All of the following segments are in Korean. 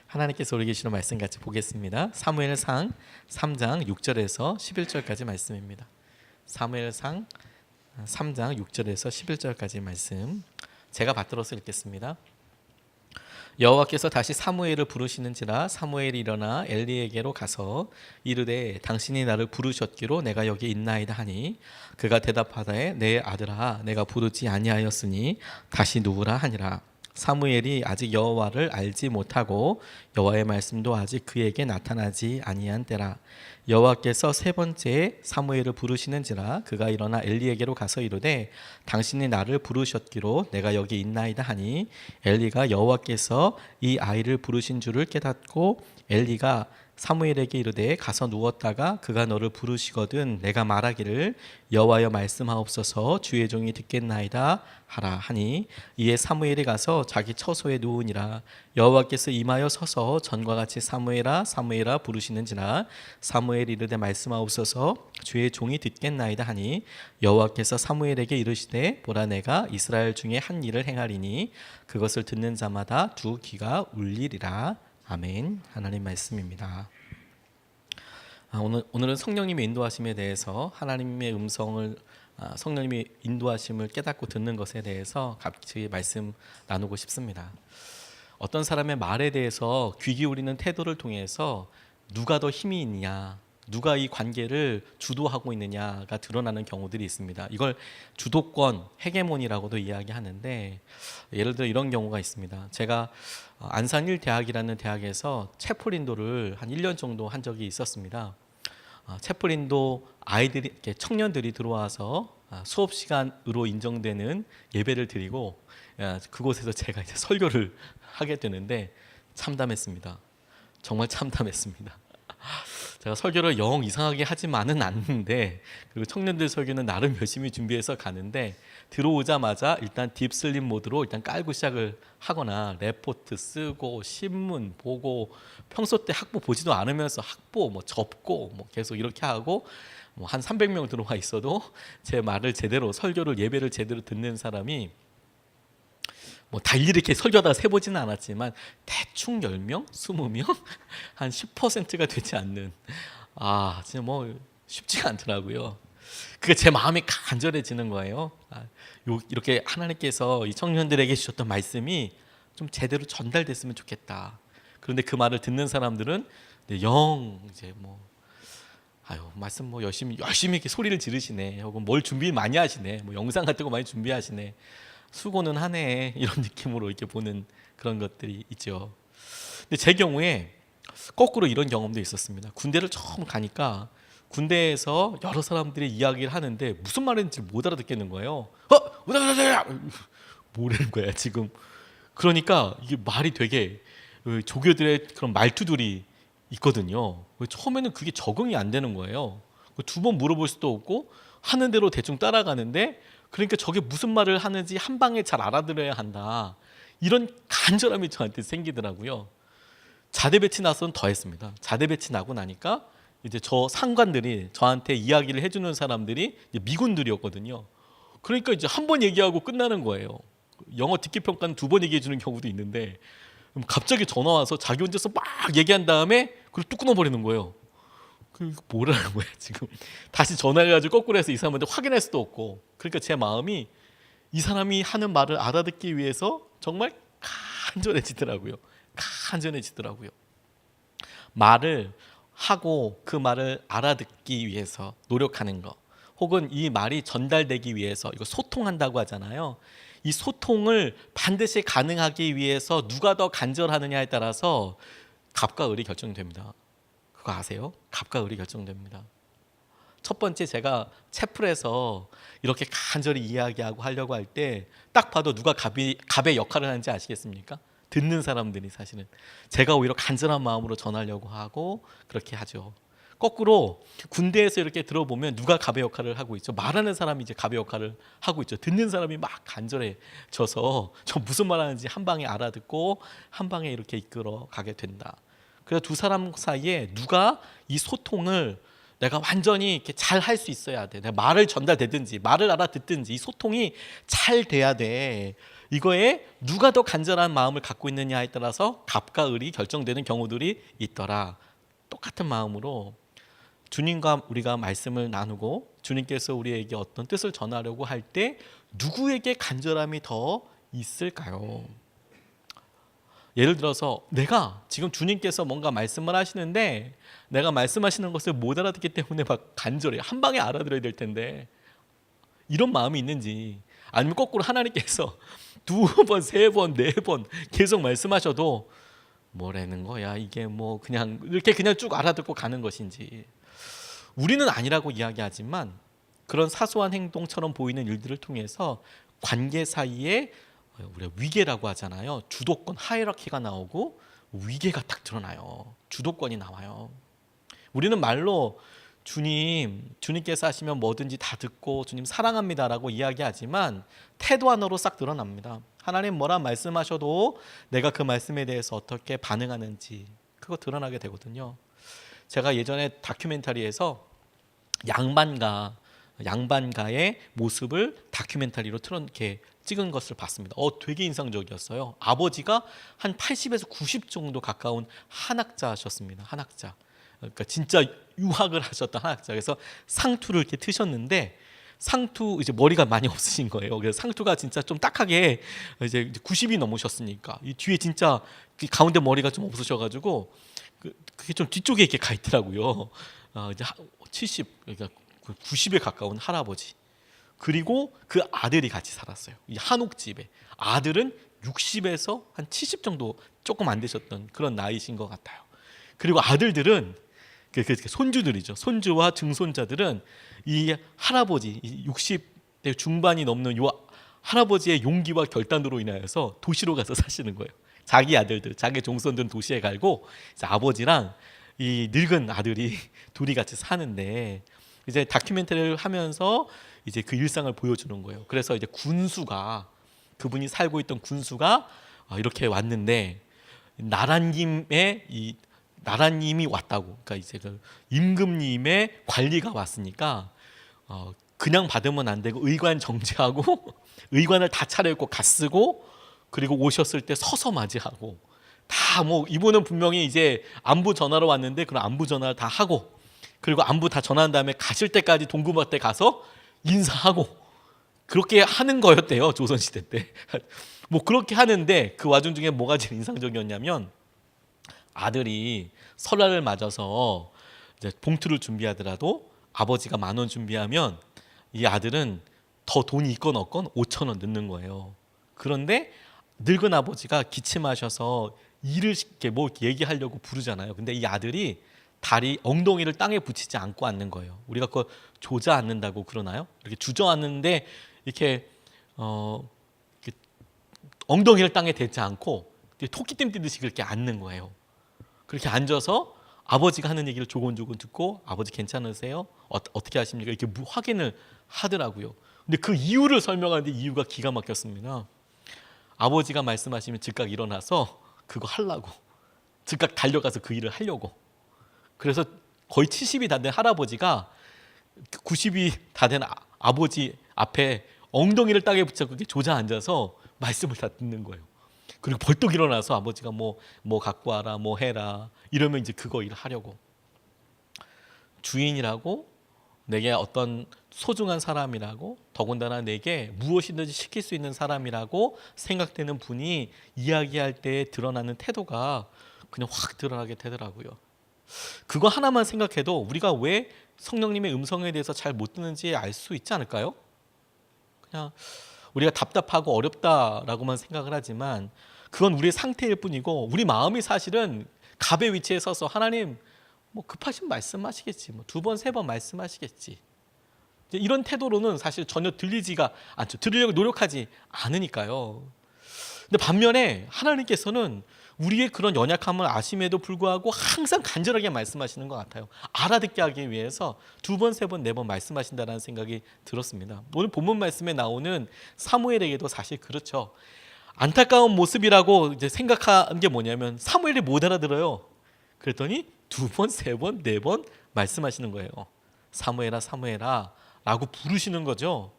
하나님께서 우리 계시는 말씀 같이 보겠습니다. 사무엘상 3장 6절에서 11절까지 말씀입니다. 사무엘상 3장 6절에서 11절까지 말씀 제가 받들어서 읽겠습니다. 여호와께서 다시 사무엘을 부르시는지라 사무엘이 일어나 엘리에게로 가서 이르되 당신이 나를 부르셨기로 내가 여기 있나이다 하니 그가 대답하되 내 아들아 내가 부르지 아니하였으니 다시 누구라 하니라. 사무엘이 아직 여호와를 알지 못하고 여호와의 말씀도 아직 그에게 나타나지 아니한 때라. 여호와께서 세 번째 사무엘을 부르시는지라 그가 일어나 엘리에게로 가서 이르되 당신이 나를 부르셨기로 내가 여기 있나이다 하니 엘리가 여호와께서 이 아이를 부르신 줄을 깨닫고 엘리가 사무엘에게 이르되 가서 누웠다가 그가 너를 부르시거든 내가 말하기를 여호와여 말씀하옵소서 주의 종이 듣겠나이다 하라 하니 이에 사무엘이 가서 자기 처소에 누우니라. 여호와께서 임하여 서서 전과 같이 사무엘아 사무엘아 부르시는지라 사무엘이 이르되 말씀하옵소서 주의 종이 듣겠나이다 하니 여호와께서 사무엘에게 이르시되 보라 내가 이스라엘 중에 한 일을 행하리니 그것을 듣는 자마다 두 귀가 울리리라. 아멘. 하나님 말씀입니다. 오늘은 성령님의 인도하심에 대해서 하나님의 음성을 성령님의 인도하심을 깨닫고 듣는 것에 대해서 같이 말씀 나누고 싶습니다. 어떤 사람의 말에 대해서 귀 기울이는 태도를 통해서 누가 더 힘이 있느냐, 누가 이 관계를 주도하고 있느냐가 드러나는 경우들이 있습니다. 이걸 주도권, 헤게모니라고도 이야기하는데 예를 들어 이런 경우가 있습니다. 제가 안산일대학이라는 대학에서 채플인도를 한 1년 정도 한 적이 있었습니다. 채플인도 아이들이 청년들이 들어와서 수업 시간으로 인정되는 예배를 드리고 그곳에서 제가 이제 설교를 하게 되는데 참담했습니다. 정말 참담했습니다. 제가 설교를 영 이상하게 하지만은 않는데 그리고 청년들 설교는 나름 열심히 준비해서 가는데 들어오자마자 일단 딥슬립 모드로 일단 깔고 시작을 하거나 레포트 쓰고 신문 보고 평소 때 학부 보지도 않으면서 학보 뭐 접고 뭐 계속 이렇게 하고 뭐 한 300명 들어와 있어도 제 말을 제대로 설교를 예배를 제대로 듣는 사람이 뭐 다 이렇게 설교하다 세보지는 않았지만 대충 10명, 20명 한 10%가 되지 않는 진짜 뭐 쉽지가 않더라고요. 그게 제 마음이 간절해지는 거예요. 이렇게 하나님께서 이 청년들에게 주셨던 말씀이 좀 제대로 전달됐으면 좋겠다. 그런데 그 말을 듣는 사람들은 영 이제 뭐 말씀 뭐 열심히 이렇게 소리를 지르시네. 혹은 뭘 준비 많이 하시네. 뭐 영상 같은 거 많이 준비하시네. 수고는 하네 이런 느낌으로 이렇게 보는 그런 것들이 있죠. 근데 제 경우에 거꾸로 이런 경험도 있었습니다. 군대를 처음 가니까 군대에서 여러 사람들이 이야기를 하는데 무슨 말인지 못 알아듣겠는 거예요. 뭐라는 거야 지금. 그러니까 이게 말이 되게 조교들의 그런 말투들이 있거든요. 처음에는 그게 적응이 안 되는 거예요. 두 번 물어볼 수도 없고 하는 대로 대충 따라가는데 그러니까 저게 무슨 말을 하는지 한 방에 잘 알아들어야 한다. 이런 간절함이 저한테 생기더라고요. 자대 배치 나서는 더 했습니다. 자대 배치 나고 나니까 이제 저 상관들이 저한테 이야기를 해주는 사람들이 이제 미군들이었거든요. 그러니까 이제 한 번 얘기하고 끝나는 거예요. 영어 듣기 평가는 2번 얘기해 주는 경우도 있는데 갑자기 전화 와서 자기 혼자서 막 얘기한 다음에 그걸 뚝 끊어버리는 거예요. 뭐라는 거야 지금. 다시 전화해가지고 거꾸로 해서 이 사람한테 확인할 수도 없고. 그러니까 제 마음이 이 사람이 하는 말을 알아듣기 위해서 정말 간절해지더라고요. 말을 하고 그 말을 알아듣기 위해서 노력하는 거, 혹은 이 말이 전달되기 위해서 이거 소통한다고 하잖아요. 이 소통을 반드시 가능하기 위해서 누가 더 간절하느냐에 따라서 갑과 을이 결정됩니다. 그거 아세요? 갑과 을이 결정됩니다. 첫 번째 제가 채플에서 이렇게 간절히 이야기하고 하려고 할 때 딱 봐도 누가 갑의 역할을 하는지 아시겠습니까? 듣는 사람들이 사실은 제가 오히려 간절한 마음으로 전하려고 하고 그렇게 하죠. 거꾸로 군대에서 이렇게 들어보면 누가 갑의 역할을 하고 있죠? 말하는 사람이 이제 갑의 역할을 하고 있죠. 듣는 사람이 막 간절해져서 저 무슨 말하는지 한 방에 알아듣고 한 방에 이렇게 이끌어 가게 된다. 그래서 두 사람 사이에 누가 이 소통을 내가 완전히 이렇게 잘 할 수 있어야 돼. 내가 말을 전달되든지 말을 알아듣든지 이 소통이 잘 돼야 돼. 이거에 누가 더 간절한 마음을 갖고 있느냐에 따라서 갑과 을이 결정되는 경우들이 있더라. 똑같은 마음으로 주님과 우리가 말씀을 나누고 주님께서 우리에게 어떤 뜻을 전하려고 할 때 누구에게 간절함이 더 있을까요? 예를 들어서 내가 지금 주님께서 뭔가 말씀을 하시는데 내가 말씀하시는 것을 못 알아듣기 때문에 막 간절해. 한 방에 알아들어야 될 텐데 이런 마음이 있는지, 아니면 거꾸로 하나님께서 두 번, 세 번, 네 번 계속 말씀하셔도 뭐라는 거야 이게 뭐 그냥 이렇게 그냥 쭉 알아듣고 가는 것인지. 우리는 아니라고 이야기하지만 그런 사소한 행동처럼 보이는 일들을 통해서 관계 사이에 우리가 위계라고 하잖아요. 주도권, 하이라키가 나오고 위계가 딱 드러나요. 주도권이 나와요. 우리는 말로 주님께서 하시면 뭐든지 다 듣고 주님 사랑합니다라고 이야기하지만 태도 하나로 싹 드러납니다. 하나님 뭐라 말씀하셔도 내가 그 말씀에 대해서 어떻게 반응하는지 그거 드러나게 되거든요. 제가 예전에 다큐멘터리에서 양반가의 모습을 다큐멘터리로 이렇게 찍은 것을 봤습니다. 되게 인상적이었어요. 아버지가 한 80에서 90 정도 가까운 한학자셨습니다. 한학자. 그러니까 진짜 유학을 하셨던 한학자. 그래서 상투를 이렇게 트셨는데 상투 이제 머리가 많이 없으신 거예요. 그래서 상투가 진짜 좀 딱하게 이제 90이 넘으셨으니까 이 뒤에 진짜 가운데 머리가 좀 없으셔가지고 그게 좀 뒤쪽에 이렇게 가 있더라고요. 이제 70 그러니까 90에 가까운 할아버지. 그리고 그 아들이 같이 살았어요. 이 한옥집에. 아들은 60에서 한 70 정도 조금 안 되셨던 그런 나이신 것 같아요. 그리고 아들들은 손주들이죠. 손주와 증손자들은 이 할아버지 60대 중반이 넘는 요 할아버지의 용기와 결단으로 인하여서 도시로 가서 사시는 거예요. 자기 아들들, 자기 종손들은 도시에 갈고 아버지랑 이 늙은 아들이 둘이 같이 사는데 이제 다큐멘터리를 하면서 이제 그 일상을 보여주는 거예요. 그래서 이제 그분이 살고 있던 군수가 이렇게 왔는데 나라님이 왔다고. 그러니까 이제 그 임금님의 관리가 왔으니까 그냥 받으면 안 되고 의관 정지하고 의관을 다 차려입고 갓쓰고 그리고 오셨을 때 서서 맞이하고 다 뭐 이분은 분명히 이제 안부 전화로 왔는데 그런 안부 전화를 다 하고 그리고 안부 다 전화한 다음에 가실 때까지 동구마대 가서 인사하고 그렇게 하는 거였대요. 조선시대 때. 뭐 그렇게 하는데 그 와중 중에 뭐가 제일 인상적이었냐면 아들이 설날을 맞아서 이제 봉투를 준비하더라도 아버지가 10,000원 준비하면 이 아들은 더 돈이 있건 없건 5,000원 넣는 거예요. 그런데 늙은 아버지가 기침하셔서 일을 쉽게 뭐 얘기하려고 부르잖아요. 근데 이 아들이 엉덩이를 땅에 붙이지 않고 앉는 거예요. 우리가 그거 조자 앉는다고 그러나요? 이렇게 주저앉는데 이렇게 엉덩이를 땅에 대지 않고 토끼띠 뛰듯이 그렇게 앉는 거예요. 그렇게 앉아서 아버지가 하는 얘기를 조곤조곤 듣고 아버지 괜찮으세요? 어떻게 하십니까? 이렇게 확인을 하더라고요. 근데 그 이유를 설명하는데 이유가 기가 막혔습니다. 아버지가 말씀하시면 즉각 일어나서 그거 하려고 즉각 달려가서 그 일을 하려고. 그래서 거의 70이 다 된 할아버지가 90이 다 된 아버지 앞에 엉덩이를 땅에 붙잡고 조자 앉아서 말씀을 다 듣는 거예요. 그리고 벌떡 일어나서 아버지가 뭐 갖고 와라, 뭐 해라 이러면 이제 그거 일을 하려고. 주인이라고 내게 어떤 소중한 사람이라고 더군다나 내게 무엇이든지 시킬 수 있는 사람이라고 생각되는 분이 이야기할 때 드러나는 태도가 그냥 확 드러나게 되더라고요. 그거 하나만 생각해도 우리가 왜 성령님의 음성에 대해서 잘 못 듣는지 알 수 있지 않을까요? 그냥 우리가 답답하고 어렵다라고만 생각을 하지만 그건 우리의 상태일 뿐이고 우리 마음이 사실은 갑의 위치에 서서 하나님 뭐 급하신 말씀하시겠지, 뭐 2번, 3번 말씀하시겠지, 이런 태도로는 사실 전혀 들리지가 않죠. 들으려고 노력하지 않으니까요. 근데 반면에 하나님께서는 우리의 그런 연약함을 아심에도 불구하고 항상 간절하게 말씀하시는 것 같아요. 알아듣게 하기 위해서 2번, 3번, 4번 말씀하신다는 생각이 들었습니다. 오늘 본문 말씀에 나오는 사무엘에게도 사실 그렇죠. 안타까운 모습이라고 이제 생각한 게 뭐냐면 사무엘이 못 알아들어요. 그랬더니 2번, 3번, 4번 말씀하시는 거예요. 사무엘아, 사무엘아 라고 부르시는 거죠.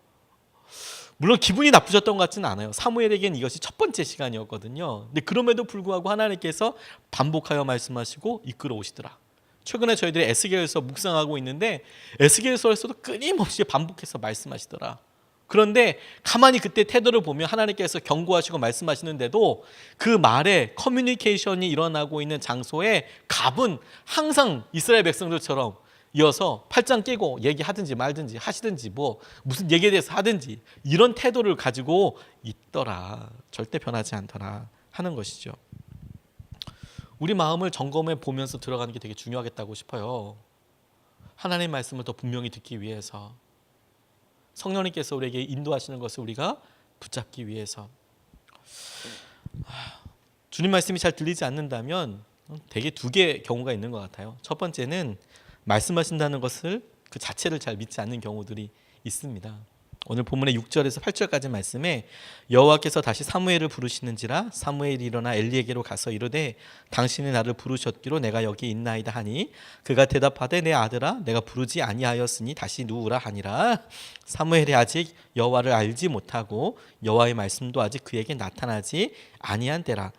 물론 기분이 나쁘셨던 것 같지는 않아요. 사무엘에겐 이것이 첫 번째 시간이었거든요. 근데 그럼에도 불구하고 하나님께서 반복하여 말씀하시고 이끌어 오시더라. 최근에 저희들이 에스겔서 묵상하고 있는데 에스겔서에서도 끊임없이 반복해서 말씀하시더라. 그런데 가만히 그때 태도를 보면 하나님께서 경고하시고 말씀하시는데도 그 말에 커뮤니케이션이 일어나고 있는 장소에 갑은 항상 이스라엘 백성들처럼 이어서 팔짱 끼고 얘기하든지 말든지 하시든지 뭐 무슨 얘기에 대해서 하든지 이런 태도를 가지고 있더라. 절대 변하지 않더라 하는 것이죠. 우리 마음을 점검해 보면서 들어가는 게 되게 중요하겠다고 싶어요. 하나님의 말씀을 더 분명히 듣기 위해서, 성령님께서 우리에게 인도하시는 것을 우리가 붙잡기 위해서. 주님 말씀이 잘 들리지 않는다면 되게 두 개의 경우가 있는 것 같아요. 첫 번째는 말씀하신다는 것을 그 자체를 잘 믿지 않는 경우들이 있습니다. 오늘 본문의 6절에서 8절까지 말씀에 여호와께서 다시 사무엘을 부르시는지라 사무엘이 일어나 엘리에게로 가서 이르되 당신이 나를 부르셨기로 내가 여기 있나이다 하니 그가 대답하되 내 아들아 내가 부르지 아니하였으니 다시 누우라 하니라. 사무엘이 아직 여호와를 알지 못하고 여호와의 말씀도 아직 그에게 나타나지 아니한 때라.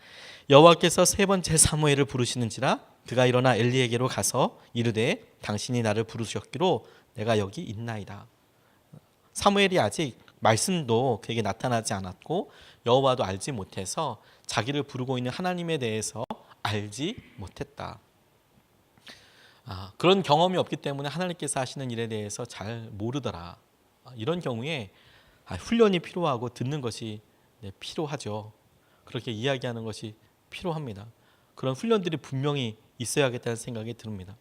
여호와께서 세 번째 사무엘을 부르시는지라 그가 일어나 엘리에게로 가서 이르되 당신이 나를 부르셨기로 내가 여기 있나이다. 사무엘이 아직 말씀도 그에게 나타나지 않았고 여호와도 알지 못해서 자기를 부르고 있는 하나님에 대해서 알지 못했다. 그런 경험이 없기 때문에 하나님께서 하시는 일에 대해서 잘 모르더라. 이런 경우에 훈련이 필요하고 듣는 것이 필요하죠. 그렇게 이야기하는 것이 필요합니다. 그런 훈련들이 분명히 있어야겠다는 생각이 듭니다.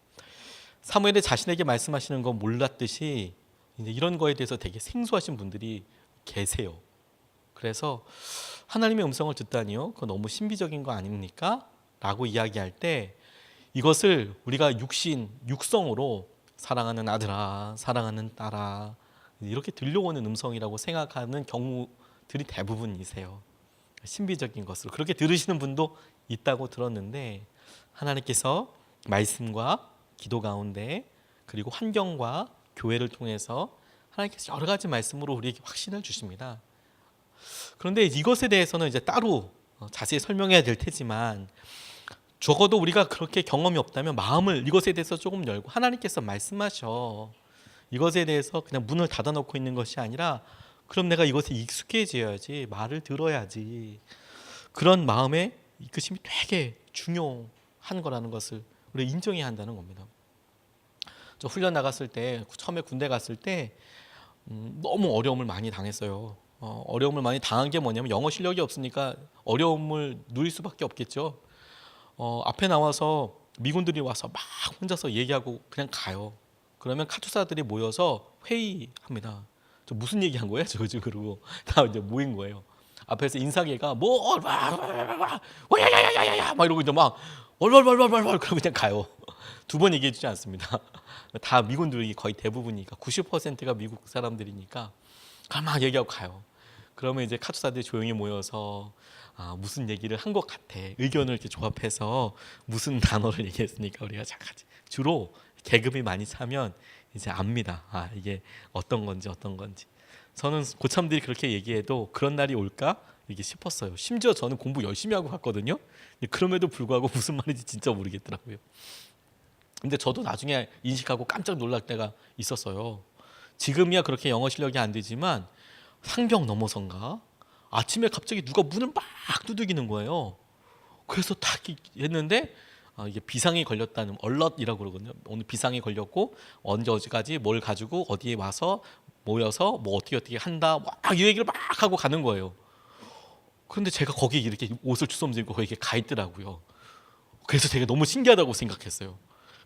사무엘이 자신에게 말씀하시는 건 몰랐듯이 이런 거에 대해서 되게 생소하신 분들이 계세요. 그래서 하나님의 음성을 듣다니요, 그거 너무 신비적인 거 아닙니까? 라고 이야기할 때 이것을 우리가 육성으로 사랑하는 아들아, 사랑하는 딸아 이렇게 들려오는 음성이라고 생각하는 경우들이 대부분이세요. 신비적인 것으로 그렇게 들으시는 분도 있다고 들었는데 하나님께서 말씀과 기도 가운데 그리고 환경과 교회를 통해서 하나님께서 여러 가지 말씀으로 우리에게 확신을 주십니다. 그런데 이것에 대해서는 이제 따로 자세히 설명해야 될 테지만 적어도 우리가 그렇게 경험이 없다면 마음을 이것에 대해서 조금 열고 하나님께서 말씀하셔. 이것에 대해서 그냥 문을 닫아놓고 있는 것이 아니라 그럼 내가 이것에 익숙해져야지, 말을 들어야지. 그런 마음의 이끄심이 되게 중요한 거라는 것을 우리 인정해야 한다는 겁니다. 저 훈련 나갔을 때 처음에 군대 갔을 때 너무 어려움을 많이 당했어요. 어려움을 많이 당한 게 뭐냐면 영어 실력이 없으니까 어려움을 누릴 수밖에 없겠죠. 앞에 나와서 미군들이 와서 막 혼자서 얘기하고 그냥 가요. 그러면 카투사들이 모여서 회의합니다. 저 무슨 얘기한 거예요? 저 지금 그러고 다 이제 모인 거예요. 앞에서 인사계가 뭐 와야야야야야 막 이러고 이제 막 월월월월월 그러고 그냥 가요. 두 번 얘기해 주지 않습니다. 다 미군들이 거의 대부분이니까 90%가 미국 사람들이니까 막 얘기하고 가요. 그러면 이제 카투사들이 조용히 모여서 무슨 얘기를 한 것 같아. 의견을 이렇게 조합해서 무슨 단어를 얘기했으니까 우리가 착하지. 주로 계급이 많이 차면 이제 압니다. 이게 어떤 건지. 저는 고참들이 그렇게 얘기해도 그런 날이 올까? 이게 싶었어요. 심지어 저는 공부 열심히 하고 갔거든요. 그럼에도 불구하고 무슨 말인지 진짜 모르겠더라고요. 근데 저도 나중에 인식하고 깜짝 놀랄 때가 있었어요. 지금이야 그렇게 영어 실력이 안 되지만 상병 넘어선가 아침에 갑자기 누가 문을 막 두들기는 거예요. 그래서 딱 했는데 이게 비상이 걸렸다는 얼럿이라고 그러거든요. 오늘 비상이 걸렸고 언제 어디까지 뭘 가지고 어디에 와서 모여서 뭐 어떻게 한다 막 이 얘기를 막 하고 가는 거예요. 그런데 제가 거기 이렇게 옷을 주섬주고 거기 가 있더라고요. 그래서 제가 너무 신기하다고 생각했어요.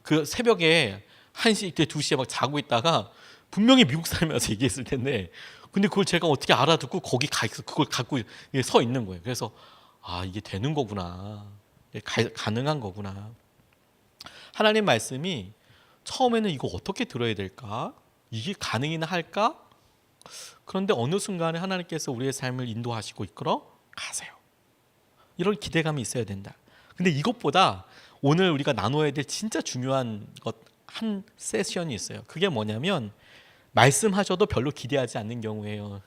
그 새벽에 1시 때 2시에 막 자고 있다가 분명히 미국 사람이 와서 얘기했을 텐데 근데 그걸 제가 어떻게 알아듣고 거기 가 있어 그걸 갖고 서 있는 거예요. 그래서 이게 되는 거구나. 가능한 거구나. 하나님 말씀이 처음에는 이거 어떻게 들어야 될까? 이게 가능이나 할까? 그런데 어느 순간에 하나님께서 우리의 삶을 인도하시고 이끌어 가세요. 이런 기대감이 있어야 된다. 근데 이것보다 오늘 우리가 나눠야 될 진짜 중요한 것 한 세션이 있어요. 그게 뭐냐면 말씀하셔도 별로 기대하지 않는 경우예요.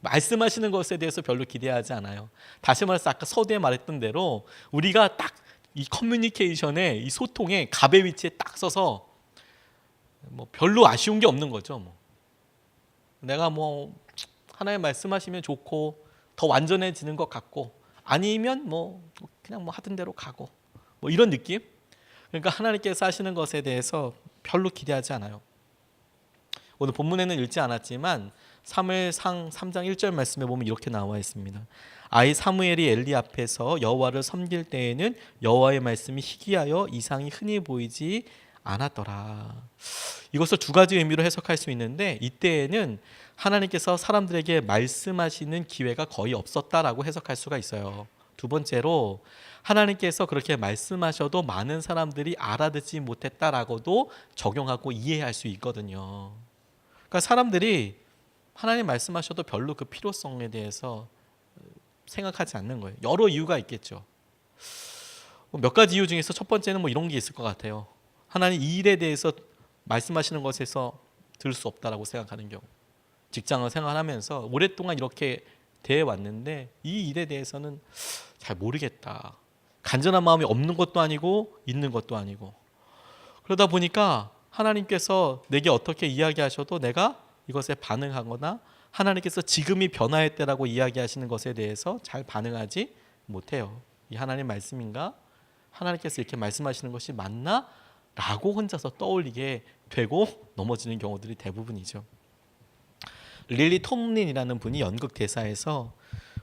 말씀하시는 것에 대해서 별로 기대하지 않아요. 다시 말해서 아까 서두에 말했던 대로 우리가 딱 이 커뮤니케이션에 이 소통에 갑의 위치에 딱 서서 뭐 별로 아쉬운 게 없는 거죠. 뭐 내가 뭐 하나님 말씀하시면 좋고 더 완전해지는 것 같고 아니면 뭐 그냥 뭐 하던 대로 가고 뭐 이런 느낌. 그러니까 하나님께서 하시는 것에 대해서 별로 기대하지 않아요. 오늘 본문에는 읽지 않았지만 사무엘상 3장 1절 말씀에 보면 이렇게 나와 있습니다. 아이 사무엘이 엘리 앞에서 여호와를 섬길 때에는 여호와의 말씀이 희귀하여 이상이 흔히 보이지 않았더라. 이것을 두 가지 의미로 해석할 수 있는데 이때에는 하나님께서 사람들에게 말씀하시는 기회가 거의 없었다라고 해석할 수가 있어요. 두 번째로 하나님께서 그렇게 말씀하셔도 많은 사람들이 알아듣지 못했다라고도 적용하고 이해할 수 있거든요. 그러니까 사람들이 하나님 말씀하셔도 별로 그 필요성에 대해서 생각하지 않는 거예요. 여러 이유가 있겠죠. 몇 가지 이유 중에서 첫 번째는 뭐 이런 게 있을 것 같아요. 하나님 이 일에 대해서 말씀하시는 것에서 들을 수 없다라고 생각하는 경우. 직장을 생활하면서 오랫동안 이렇게 돼 왔는데 이 일에 대해서는 잘 모르겠다. 간절한 마음이 없는 것도 아니고 있는 것도 아니고. 그러다 보니까 하나님께서 내게 어떻게 이야기하셔도 내가 이것에 반응하거나 하나님께서 지금이 변화의 때라고 이야기하시는 것에 대해서 잘 반응하지 못해요. 이 하나님 말씀인가? 하나님께서 이렇게 말씀하시는 것이 맞나? 라고 혼자서 떠올리게 되고 넘어지는 경우들이 대부분이죠. 릴리 톰린이라는 분이 연극 대사에서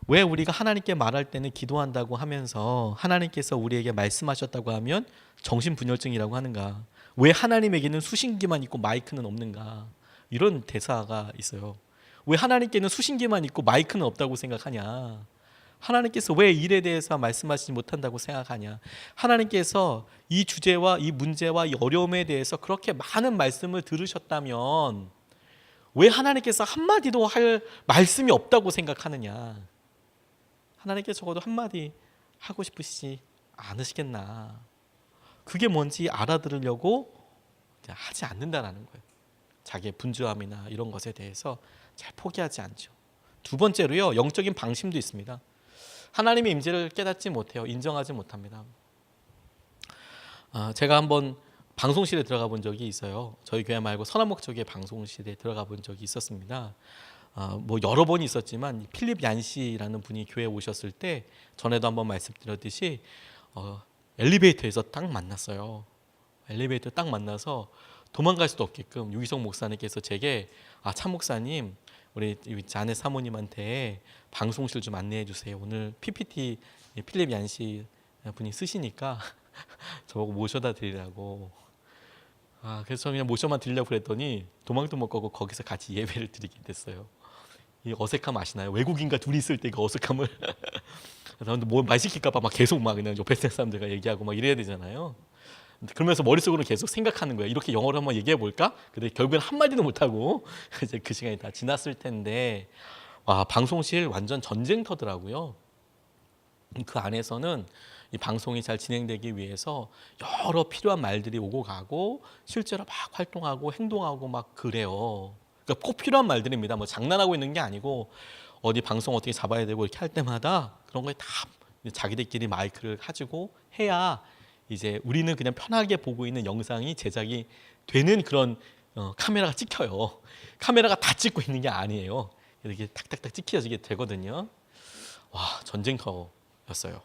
왜 우리가 하나님께 말할 때는 기도한다고 하면서 하나님께서 우리에게 말씀하셨다고 하면 정신분열증이라고 하는가? 왜 하나님에게는 수신기만 있고 마이크는 없는가? 이런 대사가 있어요. 왜 하나님께는 수신기만 있고 마이크는 없다고 생각하냐? 하나님께서 왜 일에 대해서 말씀하시지 못한다고 생각하냐? 하나님께서 이 주제와 이 문제와 이 어려움에 대해서 그렇게 많은 말씀을 들으셨다면 왜 하나님께서 한마디도 할 말씀이 없다고 생각하느냐? 하나님께서 적어도 한마디 하고 싶으시지 않으시겠나? 그게 뭔지 알아들으려고 하지 않는다는 거예요. 자기의 분주함이나 이런 것에 대해서 잘 포기하지 않죠. 두 번째로요, 영적인 방심도 있습니다. 하나님의 임재를 깨닫지 못해요. 인정하지 못합니다. 제가 한번 방송실에 들어가 본 적이 있어요. 저희 교회 말고 서남목 쪽에 방송실에 들어가 본 적이 있었습니다. 뭐 여러 번 있었지만 필립 얀시라는 분이 교회에 오셨을 때 전에도 한번 말씀드렸듯이 엘리베이터에서 딱 만났어요. 엘리베이터 딱 만나서 도망갈 수도 없게끔 유기성 목사님께서 제게 참 목사님 우리 자네 사모님한테 방송실 좀 안내해 주세요. 오늘 PPT 필립 얀시 분이 쓰시니까 저보고 모셔다 드리라고. 그래서 그냥 모셔만 드리려고 그랬더니 도망도 못 가고 거기서 같이 예배를 드리게 됐어요. 이 어색함 아시나요? 외국인과 둘이 있을 때 그 어색함을 뭐 말 시킬까 봐 계속 그냥 옆에 있는 사람들과 얘기하고 막 이래야 되잖아요. 그러면서 머릿속으로 계속 생각하는 거예요. 이렇게 영어로 한번 얘기해 볼까? 근데 결국엔 한마디도 못하고 이제 그 시간이 다 지났을 텐데 방송실 완전 전쟁터더라고요. 그 안에서는 이 방송이 잘 진행되기 위해서 여러 필요한 말들이 오고 가고 실제로 막 활동하고 행동하고 막 그래요. 그러니까 꼭 필요한 말들입니다. 뭐 장난하고 있는 게 아니고 어디 방송 어떻게 잡아야 되고 이렇게 할 때마다 그런 거에 다 자기들끼리 마이크를 가지고 해야 이제 우리는 그냥 편하게 보고 있는 영상이 제작이 되는 그런 카메라가 찍혀요. 카메라가 다 찍고 있는 게 아니에요. 이렇게 탁탁탁 찍혀지게 되거든요. 전쟁터였어요.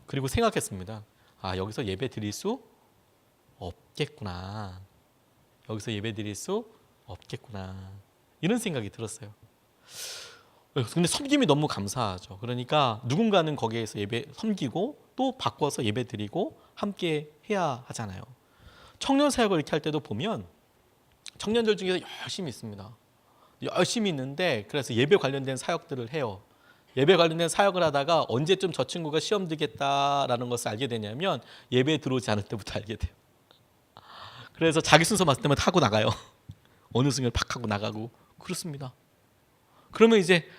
그리고 생각했습니다. 여기서 예배 드릴 수 없겠구나. 여기서 예배 드릴 수 없겠구나. 이런 생각이 들었어요. 근데 섬김이 너무 감사하죠. 그러니까 누군가는 거기에서 예배 섬기고 또 바꿔서 예배 드리고 함께 해야 하잖아요. 청년 사역을 이렇게 할 때도 보면 청년들 중에서 열심히 있습니다. 열심히 있는데 그래서 예배 관련된 사역들을 해요. 예배 관련된 사역을 하다가 언제쯤 저 친구가 시험 들겠다라는 것을 알게 되냐면 예배에 들어오지 않을 때부터 알게 돼요. 그래서 자기 순서 맞을 때만 하고 나가요. 어느 순간 팍 하고 나가고 그렇습니다. 그러면 이제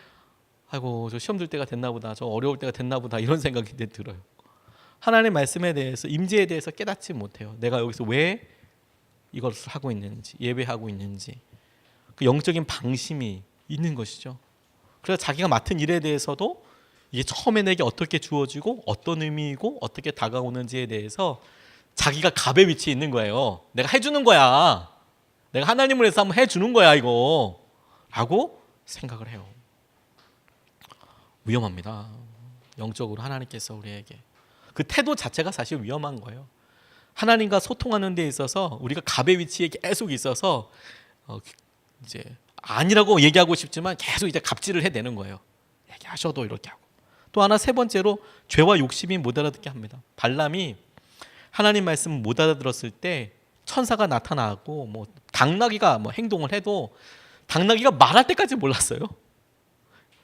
저 시험 들 때가 됐나 보다, 저 어려울 때가 됐나 보다 이런 생각이 들어요. 하나님의 말씀에 대해서 임재에 대해서 깨닫지 못해요. 내가 여기서 왜 이것을 하고 있는지, 예배하고 있는지 그 영적인 방심이 있는 것이죠. 그래서 자기가 맡은 일에 대해서도 이게 처음에 내게 어떻게 주어지고 어떤 의미이고 어떻게 다가오는지에 대해서 자기가 갑의 위치에 있는 거예요. 내가 해주는 거야. 내가 하나님을 위해서 한번 해주는 거야 이거 라고 생각을 해요. 위험합니다. 영적으로 하나님께서 우리에게 그 태도 자체가 사실 위험한 거예요. 하나님과 소통하는 데 있어서 우리가 갑의 위치에 계속 있어서 이제 아니라고 얘기하고 싶지만 계속 이제 갑질을 해대는 거예요. 얘기하셔도 이렇게 하고. 또 하나 세 번째로 죄와 욕심이 못 알아듣게 합니다. 발람이 하나님 말씀을 못 알아들었을 때 천사가 나타나고 뭐 당나귀가 뭐 행동을 해도 당나귀가 말할 때까지 몰랐어요.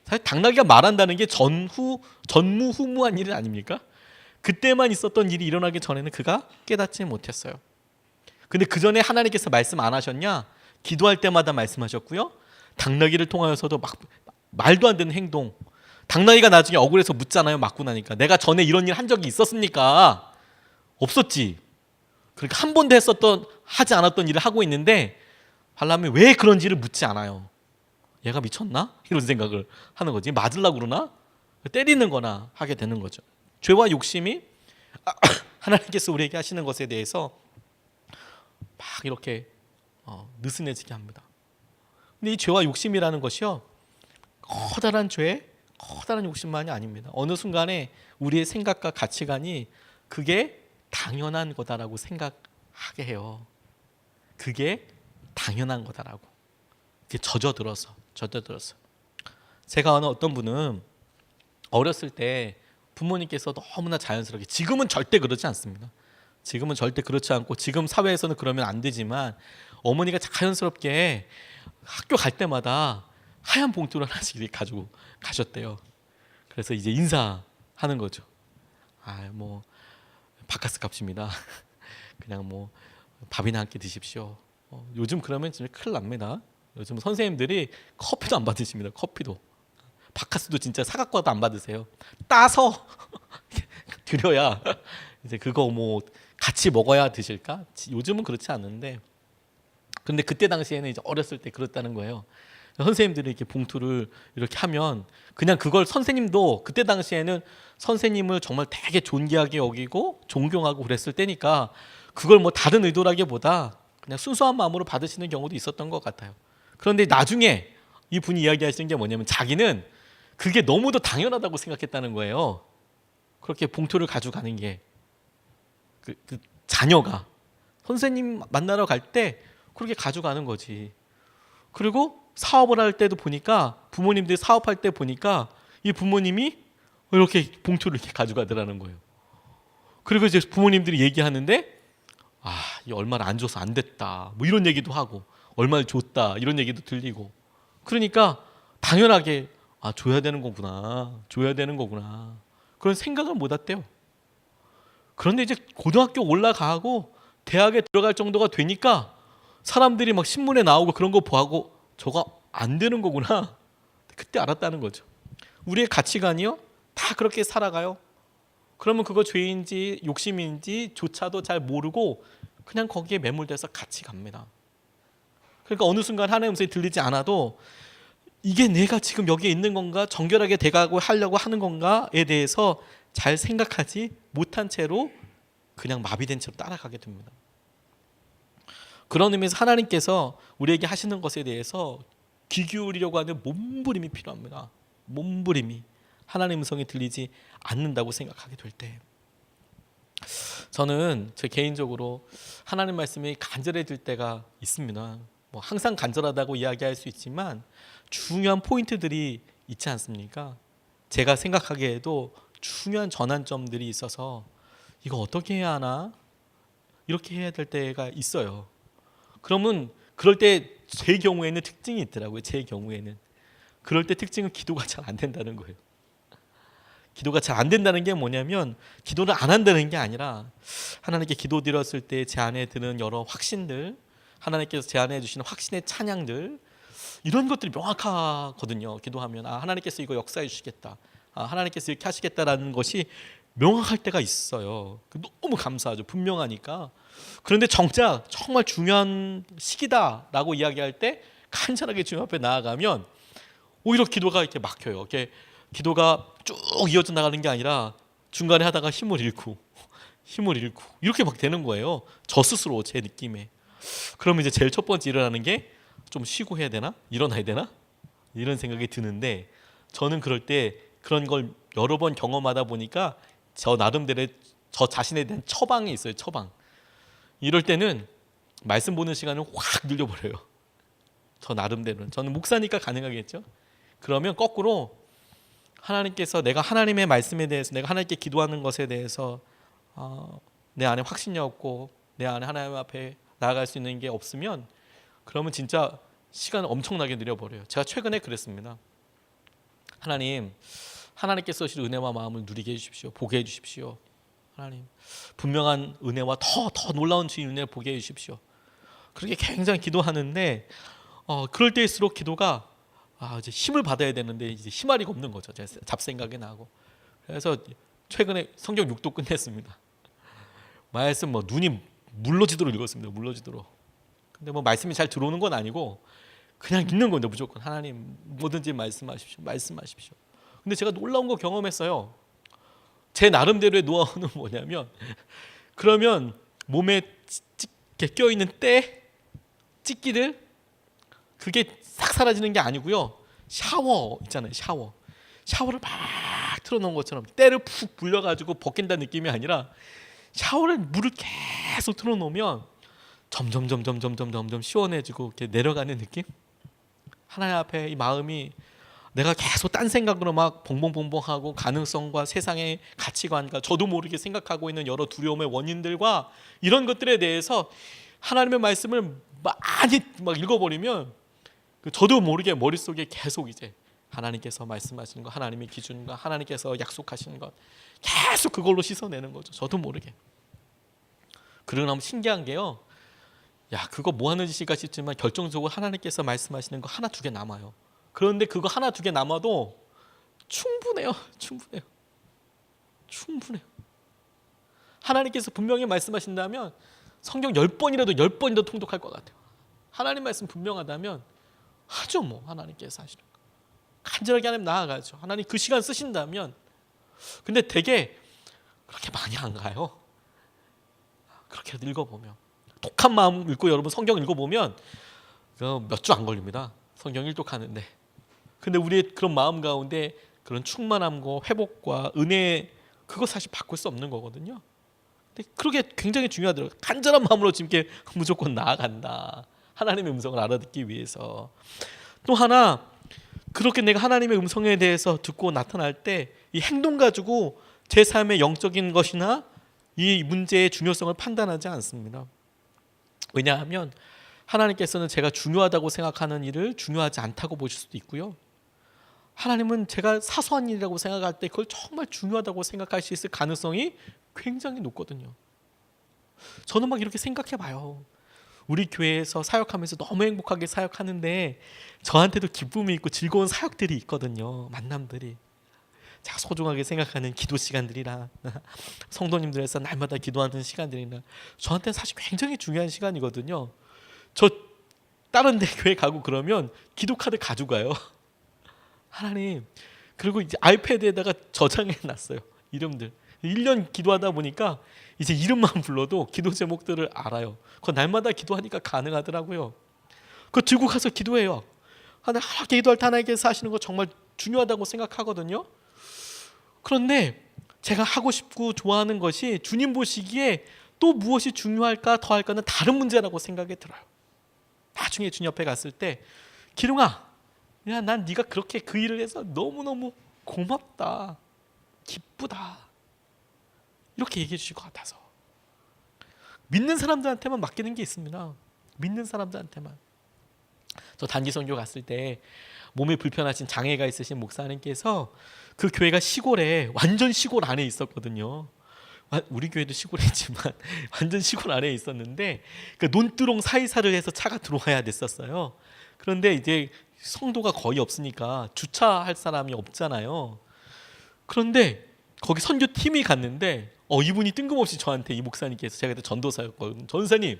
사실 당나귀가 말한다는 게 전무후무한 일은 아닙니까? 그때만 있었던 일이 일어나기 전에는 그가 깨닫지 못했어요. 근데 그 전에 하나님께서 말씀 안 하셨냐? 기도할 때마다 말씀하셨고요. 당나귀를 통하여서도 막 말도 안 되는 행동. 당나귀가 나중에 억울해서 묻잖아요. 맞고 나니까. 내가 전에 이런 일 한 적이 있었습니까? 없었지. 그러니까 한 번도 하지 않았던 일을 하고 있는데 발람이 왜 그런지를 묻지 않아요. 얘가 미쳤나? 이런 생각을 하는 거지. 맞으려고 그러나? 때리는 거나 하게 되는 거죠. 죄와 욕심이 하나님께서 우리에게 하시는 것에 대해서 막 이렇게 느슨해지게 합니다. 근데 이 죄와 욕심이라는 것이요, 커다란 죄, 커다란 욕심만이 아닙니다. 어느 순간에 우리의 생각과 가치관이 그게 당연한 거다라고 생각하게 해요. 그게 당연한 거다라고. 이게 젖어들어서. 제가 아는 어떤 분은 어렸을 때 부모님께서 너무나 자연스럽게, 지금은 절대 그렇지 않습니다. 지금은 절대 그렇지 않고 지금 사회에서는 그러면 안 되지만 어머니가 자연스럽게 학교 갈 때마다 하얀 봉투를 하나씩 가지고 가셨대요. 그래서 이제 인사하는 거죠. 뭐 바카스 값입니다. 그냥 뭐 밥이나 한 끼 드십시오. 요즘 그러면 진짜 큰일 납니다. 요즘 선생님들이 커피도 안 받으십니다. 커피도. 바카스도 진짜 사각과도 안 받으세요. 따서 드려야 이제 그거 뭐 같이 먹어야 드실까? 요즘은 그렇지 않은데, 근데 그때 당시에는 이제 어렸을 때 그렇다는 거예요. 선생님들이 이렇게 봉투를 이렇게 하면 그냥 그걸, 선생님도 그때 당시에는 선생님을 정말 되게 존귀하게 여기고 존경하고 그랬을 때니까 그걸 뭐 다른 의도라기보다 그냥 순수한 마음으로 받으시는 경우도 있었던 것 같아요. 그런데 나중에 이 분이 이야기하시는 게 뭐냐면 자기는 그게 너무도 당연하다고 생각했다는 거예요. 그렇게 봉투를 가져가는 게 그 자녀가 선생님 만나러 갈 때 그렇게 가져가는 거지. 그리고 사업을 할 때도 보니까 부모님들이 사업할 때 보니까 이 부모님이 이렇게 봉투를 이렇게 가져가더라는 거예요. 그리고 이제 부모님들이 얘기하는데 이 얼마를 안 줘서 안 됐다 뭐 이런 얘기도 하고, 얼마를 줬다 이런 얘기도 들리고, 그러니까 당연하게 줘야 되는 거구나 그런 생각을 못 했대요. 그런데 이제 고등학교 올라가고 대학에 들어갈 정도가 되니까 사람들이 막 신문에 나오고 그런 거 보고 저거 안 되는 거구나 그때 알았다는 거죠. 우리의 가치관이요 다 그렇게 살아가요. 그러면 그거 죄인지 욕심인지 조차도 잘 모르고 그냥 거기에 매몰돼서 같이 갑니다. 그러니까 어느 순간 하나님의 음성이 들리지 않아도 이게 내가 지금 여기에 있는 건가, 정결하게 돼가고 하려고 하는 건가에 대해서 잘 생각하지 못한 채로 그냥 마비된 채로 따라가게 됩니다. 그런 의미에서 하나님께서 우리에게 하시는 것에 대해서 귀 기울이려고 하는 몸부림이 필요합니다. 몸부림이. 하나님의 음성이 들리지 않는다고 생각하게 될 때, 저는 제 개인적으로 하나님 말씀이 간절해질 때가 있습니다. 뭐 항상 간절하다고 이야기할 수 있지만 중요한 포인트들이 있지 않습니까? 제가 생각하기에도 중요한 전환점들이 있어서 이거 어떻게 해야 하나? 이렇게 해야 될 때가 있어요. 그러면 그럴 때 제 경우에는 특징이 있더라고요. 제 경우에는 그럴 때 특징은 기도가 잘 안 된다는 거예요. 기도가 잘 안 된다는 게 뭐냐면 기도를 안 한다는 게 아니라 하나님께 기도드렸을 때 제 안에 드는 여러 확신들, 하나님께서 제 안에 주시는 확신의 찬양들, 이런 것들이 명확하거든요. 기도하면 하나님께서 이거 역사해 주시겠다, 하나님께서 이렇게 하시겠다라는 것이 명확할 때가 있어요. 너무 감사하죠. 분명하니까. 그런데 정작 정말 중요한 시기다라고 이야기할 때 간절하게 주님 앞에 나아가면 오히려 기도가 이렇게 막혀요. 이렇게 기도가 쭉 이어져 나가는 게 아니라 중간에 하다가 힘을 잃고 이렇게 막 되는 거예요. 저 스스로 제 느낌에. 그러면 이제 제일 첫 번째 일어나는 게 좀 쉬고 해야 되나? 일어나야 되나? 이런 생각이 드는데, 저는 그럴 때 그런 걸 여러 번 경험하다 보니까 저 나름대로 저 자신에 대한 처방이 있어요. 처방. 이럴 때는 말씀 보는 시간을 확 늘려버려요. 저 나름대로는. 저는 목사니까 가능하겠죠. 그러면 거꾸로 하나님께서 내가 하나님의 말씀에 대해서, 내가 하나님께 기도하는 것에 대해서 내 안에 확신이 없고 내 안에 하나님 앞에 나아갈 수 있는 게 없으면, 그러면 진짜 시간을 엄청나게 늘려버려요. 제가 최근에 그랬습니다. 하나님께서 주실 은혜와 마음을 누리게 해주십시오. 보게 해주십시오. 하나님, 분명한 은혜와 더 놀라운 주의 은혜를 보게 해주십시오. 그렇게 굉장히 기도하는데 그럴 때일수록 기도가 이제 힘을 받아야 되는데 이제 힘아리가 없는 거죠. 잡생각이 나고. 그래서 최근에 성경 6도 끝냈습니다. 말씀 눈이 물러지도록 읽었습니다. 물러지도록. 근데 말씀이 잘 들어오는 건 아니고 그냥 읽는 건데, 무조건 하나님 뭐든지 말씀하십시오. 근데 제가 놀라운 거 경험했어요. 제 나름대로의 노하우는 뭐냐면, 그러면 몸에 껴있는 때 찢기들, 그게 싹 사라지는 게 아니고요. 샤워 있잖아요. 샤워를 막 틀어놓은 것처럼 때를 푹 불려가지고 벗긴다는 느낌이 아니라, 물을 계속 틀어놓으면 점점 시원해지고 이렇게 내려가는 느낌? 하나님 앞에 이 마음이, 내가 계속 딴 생각으로 막 봉봉봉봉하고 가능성과 세상의 가치관과 저도 모르게 생각하고 있는 여러 두려움의 원인들과 이런 것들에 대해서 하나님의 말씀을 많이 막 읽어버리면, 저도 모르게 머릿속에 계속 이제 하나님께서 말씀하시는 것, 하나님의 기준과 하나님께서 약속하시는 것, 계속 그걸로 씻어내는 거죠. 저도 모르게. 그러고 나면 신기한 게요, 그거 뭐 하는 짓일까 싶지만 결정적으로 하나님께서 말씀하시는 거 하나 두 개 남아요. 그런데 그거 하나 두 개 남아도 충분해요. 하나님께서 분명히 말씀하신다면 성경 10번이라도 통독할 것 같아요. 하나님 말씀 분명하다면 하죠. 하나님께서 하시는 거 간절하게 하나님 나아가죠. 하나님 그 시간 쓰신다면. 근데 되게 그렇게 많이 안 가요. 그렇게 읽어보면, 독한 마음 읽고 여러분 성경 읽어보면 몇 주 안 걸립니다. 성경 일독하는데. 근데 우리의 그런 마음 가운데 그런 충만함과 회복과 은혜, 그거 사실 바꿀 수 없는 거거든요. 근데 그게 굉장히 중요하더라고요. 간절한 마음으로 주님께 무조건 나아간다. 하나님의 음성을 알아듣기 위해서. 또 하나, 그렇게 내가 하나님의 음성에 대해서 듣고 나타날 때 이 행동 가지고 제 삶의 영적인 것이나 이 문제의 중요성을 판단하지 않습니다. 왜냐하면 하나님께서는 제가 중요하다고 생각하는 일을 중요하지 않다고 보실 수도 있고요. 하나님은 제가 사소한 일이라고 생각할 때 그걸 정말 중요하다고 생각할 수 있을 가능성이 굉장히 높거든요. 저는 막 이렇게 생각해 봐요. 우리 교회에서 사역하면서 너무 행복하게 사역하는데 저한테도 기쁨이 있고 즐거운 사역들이 있거든요. 만남들이. 제가 소중하게 생각하는 기도 시간들이나 성도님들에서 날마다 기도하는 시간들이나 저한테는 사실 굉장히 중요한 시간이거든요. 저 다른 데 교회 가고 그러면 기도 카드 가져가요. 하나님. 그리고 이제 아이패드에다가 저장해 놨어요. 이름들. 1년 기도하다 보니까 이제 이름만 불러도 기도 제목들을 알아요. 그거 날마다 기도하니까 가능하더라고요. 그거 들고 가서 기도해요. 하나님, 기도할 때 하나님께서 하시는 거 정말 중요하다고 생각하거든요. 그런데 제가 하고 싶고 좋아하는 것이 주님 보시기에 또 무엇이 중요할까 더할까는 다른 문제라고 생각이 들어요. 나중에 주님 옆에 갔을 때, 기룡아, 난 네가 그렇게 그 일을 해서 너무너무 고맙다, 기쁘다, 이렇게 얘기해 주실 것 같아서. 믿는 사람들한테만 맡기는 게 있습니다. 믿는 사람들한테만. 저 단기 선교 갔을 때 몸에 불편하신 장애가 있으신 목사님께서, 그 교회가 시골에, 완전 시골 안에 있었거든요. 우리 교회도 시골에 있지만 완전 시골 안에 있었는데, 그 논두렁 사이사를 해서 차가 들어와야 됐었어요. 그런데 이제 성도가 거의 없으니까 주차할 사람이 없잖아요. 그런데 거기 선교팀이 갔는데 이분이 뜬금없이 저한테, 이 목사님께서, 제가 그때 전도사였거든요. 전사님,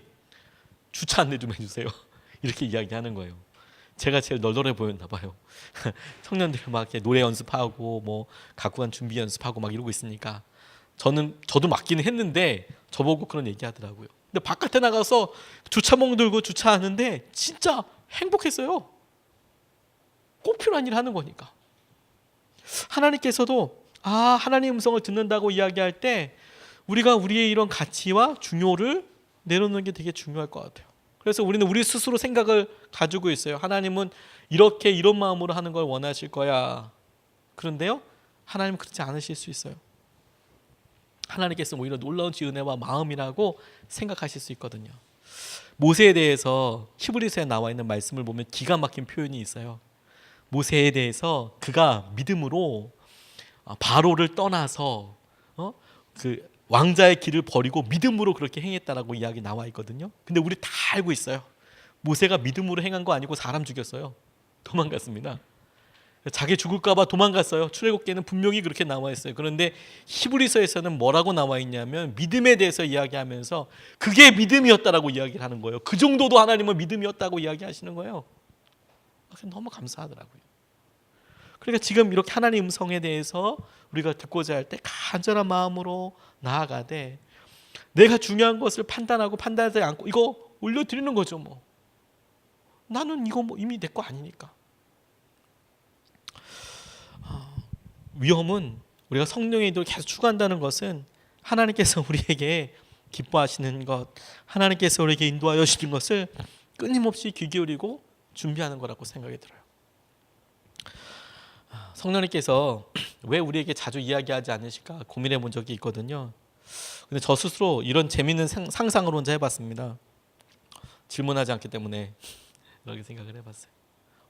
주차 안내 좀 해주세요. 이렇게 이야기하는 거예요. 제가 제일 널널해 보였나 봐요. 청년들 막 이렇게 노래 연습하고 뭐 가구관 준비 연습하고 막 이러고 있으니까 저도 맞기는 했는데 저보고 그런 얘기하더라고요. 근데 바깥에 나가서 주차몽 들고 주차하는데 진짜 행복했어요. 꼭 필요한 일 하는 거니까. 하나님께서도 하나님의 음성을 듣는다고 이야기할 때 우리가 우리의 이런 가치와 중요를 내놓는 게 되게 중요할 것 같아요. 그래서 우리는 우리 스스로 생각을 가지고 있어요. 하나님은 이렇게 이런 마음으로 하는 걸 원하실 거야. 그런데요, 하나님은 그렇지 않으실 수 있어요. 하나님께서 오히려 놀라운 은혜와 마음이라고 생각하실 수 있거든요. 모세에 대해서 히브리서에 나와 있는 말씀을 보면 기가 막힌 표현이 있어요. 모세에 대해서 그가 믿음으로 바로를 떠나서 그 왕자의 길을 버리고 믿음으로 그렇게 행했다라고 이야기 나와 있거든요. 근데 우리 다 알고 있어요. 모세가 믿음으로 행한 거 아니고 사람 죽였어요. 도망갔습니다. 자기 죽을까 봐 도망갔어요. 출애굽기에는 분명히 그렇게 나와 있어요. 그런데 히브리서에서는 뭐라고 나와 있냐면 믿음에 대해서 이야기하면서 그게 믿음이었다라고 이야기를 하는 거예요. 그 정도도 하나님은 믿음이었다고 이야기하시는 거예요. 너무 감사하더라고요. 그러니까 지금 이렇게 하나님 음성에 대해서 우리가 듣고자 할 때 간절한 마음으로 나아가되 내가 중요한 것을 판단하고 판단하지 않고 이거 올려드리는 거죠. 뭐 나는 이거 뭐 이미 내 거 아니니까. 위험은 우리가 성령의 인도를 계속 추구한다는 것은 하나님께서 우리에게 기뻐하시는 것, 하나님께서 우리에게 인도하여 주신 것을 끊임없이 귀 기울이고 준비하는 거라고 생각이 들어요. 성령님께서 왜 우리에게 자주 이야기하지 않으실까 고민해 본 적이 있거든요. 근데 저 스스로 이런 재미있는 상상을 혼자 해봤습니다. 질문하지 않기 때문에 이렇게 생각을 해봤어요.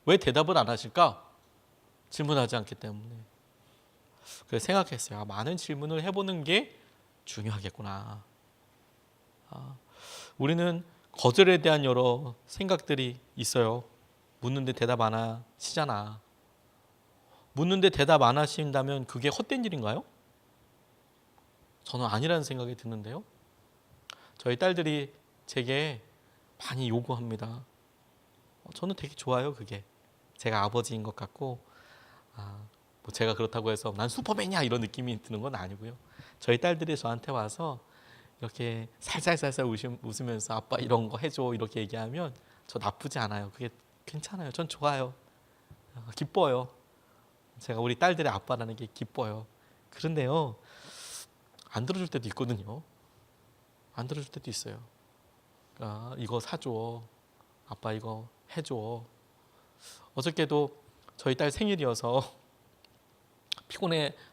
왜 대답을 안 하실까? 질문하지 않기 때문에. 그래서 생각했어요. 많은 질문을 해보는 게 중요하겠구나. 우리는 거절에 대한 여러 생각들이 있어요. 묻는데 대답 안 하시잖아. 묻는데 대답 안 하신다면 그게 헛된 일인가요? 저는 아니라는 생각이 드는데요. 저희 딸들이 제게 많이 요구합니다. 저는 되게 좋아요. 그게 제가 아버지인 것 같고 뭐 제가 그렇다고 해서 난 슈퍼맨이야 이런 느낌이 드는 건 아니고요. 저희 딸들이 저한테 와서 이렇게 살살살살 웃으면서 아빠 이런 거 해줘 이렇게 얘기하면 저 나쁘지 않아요. 그게 괜찮아요. 전 좋아요. 기뻐요. 제가 우리 딸들의 아빠라는 게 기뻐요. 그런데요, 안 들어줄 때도 있거든요. 안 들어줄 때도 있어요. 이거 사줘. 아빠 이거 해줘. 어저께도 저희 딸 생일이어서